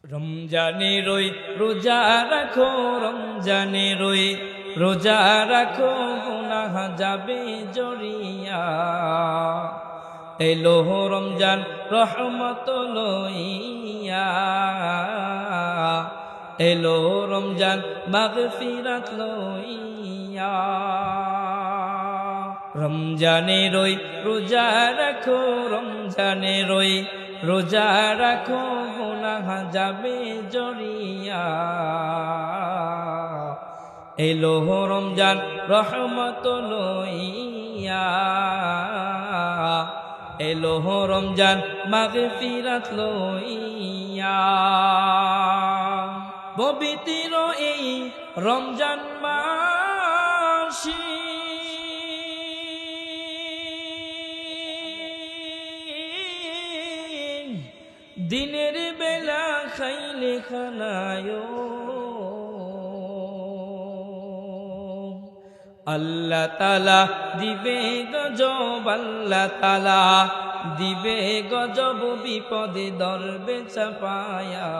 রমজানের ওই রোজা রাখো, রমজানের ওই রোজা রাখো, গুনাহ যাবে জড়িয়া। এলো রমজান রহমত লইয়া, এলো রমজান মাগফিরাত লইয়া। রমজানের ওই রোজা রাখো, রমজানের ওই রোজা রাখো, গুনাহ যাবে জড়িয়া। এলো রমজান রহমত লইয়া, এলো রমজান মাগফিরাত লইয়া। পবিত্র এই রমজান মাসে দিনের বেলা খাইলে খানায় আল্লাহ তাআলা দিবে গজব, আল্লাহ তাআলা দিবে গজব, বিপদে ধরবে চাপায়া।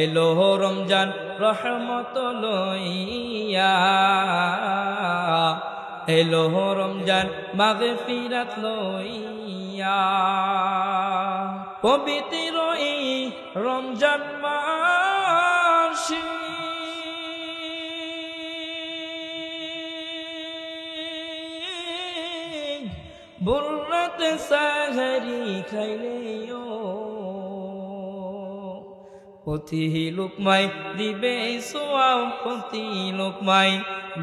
এলো রমজান রহমত লইয়া, এলো রমজান মাগফিরাত লইয়া। পবিত্র এই রমজান মাসে বুররাতে সাহারি খাইলেও প্রতি লোকমাই দিবে সোয়াব, প্রতি লোকমাই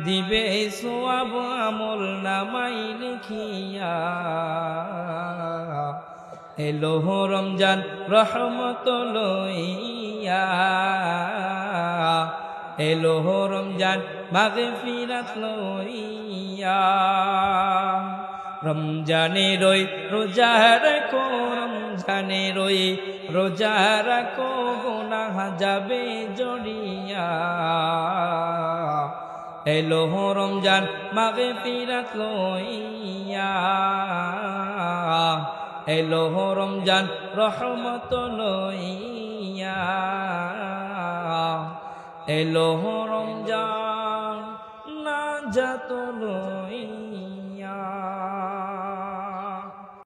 দিবে সোয়াব, আমল নামাই লিখিয়া। এলো রমজান রহমত লইয়া, এলো রমজান মাগফিরাত লইয়া। রমজানের ওই রোজা রাখো, রমজানের ওই রোজা রাখো, গুনাহ যাবে জড়িয়া। এলো রমজান মাগফিরাত লইয়া, এলো রমজান রহমত লইয়া, এলো রমজান নাজাত লইয়া।